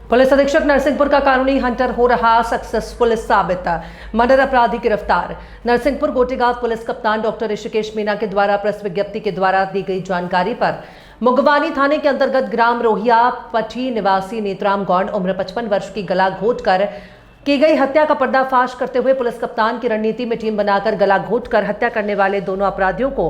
Police अधीक्षक नरसिंहपुर का कानूनी हंटर हो रहा सक्सेसफुल साबित। मर्डर अपराधी गिरफ्तार। नरसिंहपुर गोटेगांव पुलिस कप्तान डॉक्टर ऋषिकेश मीना के द्वारा प्रेस विज्ञप्ति के द्वारा दी गई जानकारी पर मुगवानी थाने के अंतर्गत ग्राम रोहिया पठी निवासी नेत्राम गौंड उम्र 55 वर्ष की गला घोंटकर की गई हत्या का पर्दाफाश करते हुए पुलिस कप्तान की रणनीति में टीम बनाकर गला घोंटकर हत्या करने वाले दोनों अपराधियों को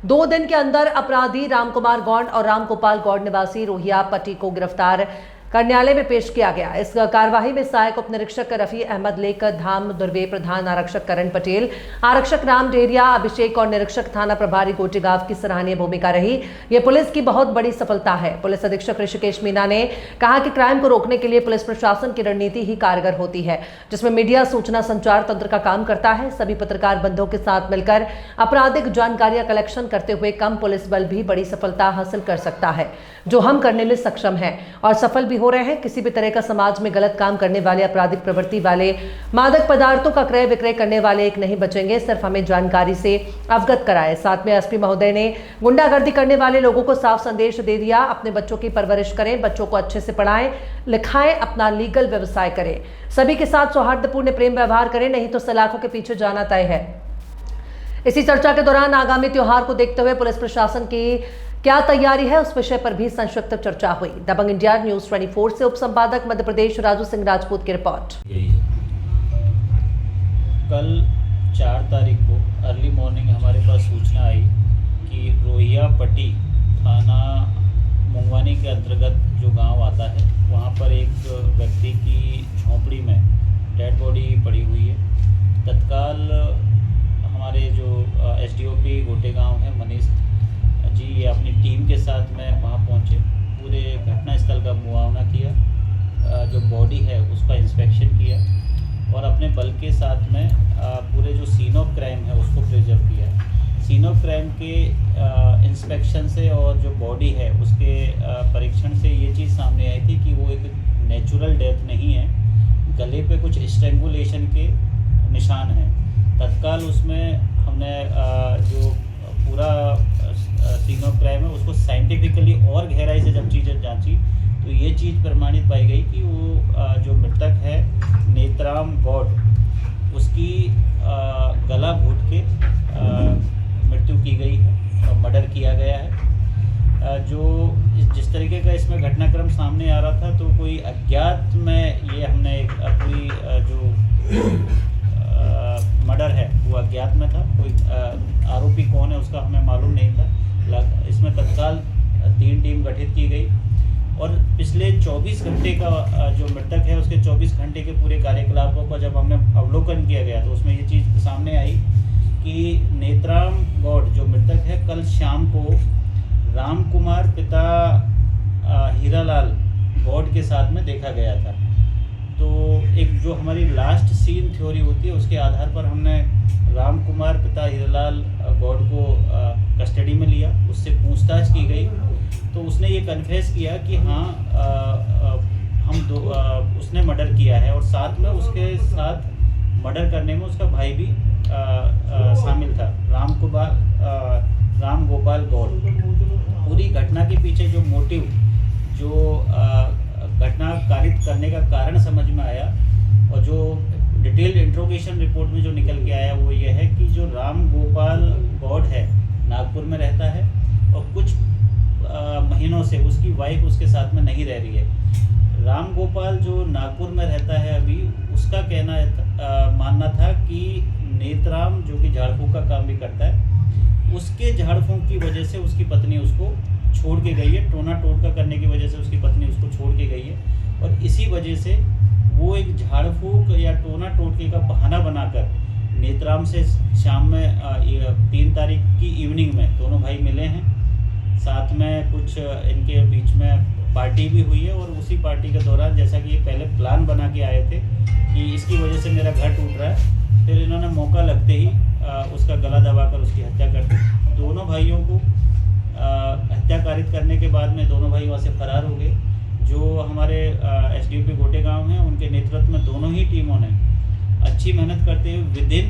2 दिन के अंदर अपराधी रामकुमार गौंड और रामगोपाल गौंड निवासी रोहिया पट्टी को गिरफ्तार कर न्यायालय में पेश किया गया। इस कार्यवाही में सहायक उप निरीक्षक रफी अहमद लेक धाम दुर्वे, प्रधान आरक्षक करण पटेल, आरक्षक राम डेरिया, अभिषेक और निरीक्षक थाना प्रभारी गोटेगांव की सराहनीय भूमिका रही। ये पुलिस की बहुत बड़ी सफलता है। पुलिस अधीक्षक ऋषिकेश मीना ने कहा कि क्राइम को रोकने के लिए पुलिस प्रशासन की रणनीति ही कारगर होती है, जिसमें मीडिया सूचना संचार तंत्र का काम करता है। सभी पत्रकार बंधुओं के साथ मिलकर आपराधिक जानकारियां कलेक्शन करते हुए कम पुलिस बल भी बड़ी सफलता हासिल कर सकता है, जो हम करने में सक्षम है और सफल भी हो रहे हैं। किसी भी तरह का समाज में गलत काम करने वाले, आपराधिक प्रवृत्ति वाले, मादक पदार्थों का क्रय विक्रय करने वाले एक नहीं बचेंगे। सिर्फ हमें जानकारी से अवगत कराएं। साथ में एसपी महोदय ने गुंडागर्दी करने वाले लोगों को साफ संदेश दे दिया, अपने बच्चों की परवरिश करें, बच्चों को अच्छे से पढ़ाएं लिखाएं, अपना लीगल व्यवसाय करें, सभी के साथ सौहार्दपूर्ण प्रेम व्यवहार करें, नहीं तो सलाखों के पीछे जाना तय है। इसी चर्चा के दौरान आगामी त्योहार को देखते हुए पुलिस प्रशासन की क्या तैयारी है, उस विषय पर भी संक्षिप्त चर्चा हुई। दबंग इंडिया न्यूज 24 से उप संपादक मध्य प्रदेश राजू सिंह राजपूत की रिपोर्ट। कल 4 तारीख को अर्ली मॉर्निंग हमारे पास सूचना आई कि रोहिया पट्टी थाना मुंगवानी के अंतर्गत जो गांव आता है, वहां पर एक व्यक्ति की झोंपड़ी में डेड बॉडी पड़ी हुई है। तत्काल हमारे जो एसडीओपी गोटेगांव है मनीष जी, ये अपनी टीम के साथ में वहाँ पहुँचे, पूरे घटनास्थल का मुआयना किया, जो बॉडी है उसका इंस्पेक्शन किया और अपने बल के साथ में पूरे जो सीन ऑफ क्राइम है उसको प्रिजर्व किया। सीन ऑफ क्राइम के इंस्पेक्शन से और जो बॉडी है उसके परीक्षण से ये चीज़ सामने आई थी कि वो एक नेचुरल डेथ नहीं है, गले पे कुछ स्ट्रेंगुलेशन के निशान हैं। तत्काल उसमें हमने जो पूरा सीन ऑफ क्राइम है उसको साइंटिफिकली और गहराई से जब चीज़ें जांची तो ये चीज़ प्रमाणित पाई गई कि वो जो मृतक है नेत्राम गौंड, उसकी गला घोंट के मृत्यु की गई है और मर्डर किया गया है। जो जिस तरीके का इसमें घटनाक्रम सामने आ रहा था, तो कोई अज्ञात में ये हमने पूरी जो मर्डर है वो अज्ञात में था। कोई आरोपी कौन है उसका हमें मालूम नहीं था। इसमें तत्काल 3 टीम गठित की गई और पिछले 24 घंटे का जो मृतक है उसके 24 घंटे के पूरे कार्यकलापों का जब हमने अवलोकन किया गया तो उसमें ये चीज़ सामने आई कि नेत्राम गौंड जो मृतक है, कल शाम को रामकुमार पिता हीरालाल गौंड के साथ में देखा गया था। तो एक जो हमारी लास्ट सीन थ्योरी होती है उसके आधार पर हमने रामकुमार पिता हीरालाल गौंड को कस्टडी में लिया, उससे पूछताछ की गई तो उसने ये कन्फेस किया कि हाँ उसने मर्डर किया है और साथ में उसके साथ मर्डर करने में उसका भाई भी शामिल था, रामगोपाल गौंड। पूरी घटना के पीछे जो मोटिव, जो घटना कारित करने का कारण समझ में आया और जो डिटेल्ड इंट्रोगेशन रिपोर्ट में जो निकल के आया वो ये है कि जो रामगोपाल गौंड है नागपुर में रहता है और कुछ महीनों से उसकी वाइफ उसके साथ में नहीं रह रही है। रामगोपाल जो नागपुर में रहता है अभी, उसका कहना मानना था कि नेत्राम जो कि झाड़ फूँक का काम भी करता है, उसके झाड़ फूँक की वजह से उसकी पत्नी उसको छोड़ के गई है, टोना टोटका करने की वजह से उसकी पत्नी उसको छोड़ के गई है और इसी वजह से वो एक झाड़ फूँक या टोना टोटके का बहाना बनाकर नेत्राम से शाम में 3 तारीख की इवनिंग में दोनों भाई मिले हैं। साथ में कुछ इनके बीच में पार्टी भी हुई है और उसी पार्टी के दौरान जैसा कि ये पहले प्लान बना के आए थे कि इसकी वजह से मेरा घर टूट रहा है, फिर इन्होंने मौका लगते ही उसका गला दबाकर उसकी हत्या कर दी। दोनों भाइयों को हत्या कारित करने के बाद में दोनों भाई वहाँ से फरार हो गए। जो हमारे एसडीओपी गोटेगांव हैं उनके नेतृत्व में दोनों ही टीमों ने अच्छी मेहनत करते हुए विदिन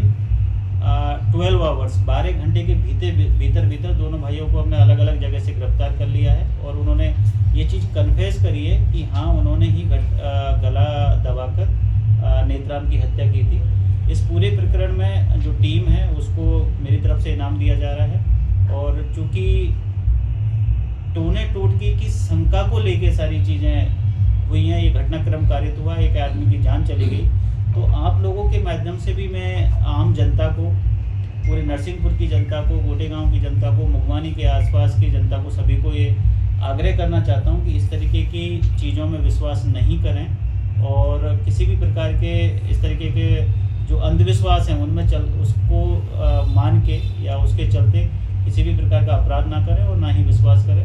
12 आवर्स 12 घंटे के भीतर दोनों भाइयों को हमने अलग अलग जगह से गिरफ्तार कर लिया है और उन्होंने ये चीज़ कन्फेस करी है कि हाँ उन्होंने ही करवाकर नेत्राम की हत्या की थी। इस पूरे प्रकरण में जो टीम है उसको मेरी तरफ से इनाम दिया जा रहा है। और चूँकि टोने टोटके की शंका को लेके सारी चीज़ें हुई हैं, ये घटनाक्रम कारित हुआ, एक आदमी की जान चली गई, तो आप लोगों के माध्यम से भी मैं आम जनता को, पूरे नरसिंहपुर की जनता को, गोटेगांव की जनता को, मुंगवानी के आसपास की जनता को, सभी को ये आग्रह करना चाहता हूँ कि इस तरीके की चीज़ों में विश्वास नहीं करें और किसी भी प्रकार के इस तरीके के जो अंधविश्वास हैं उनमें उसको मान के या उसके चलते किसी भी प्रकार का अपराध ना करें और ना ही विश्वास करें।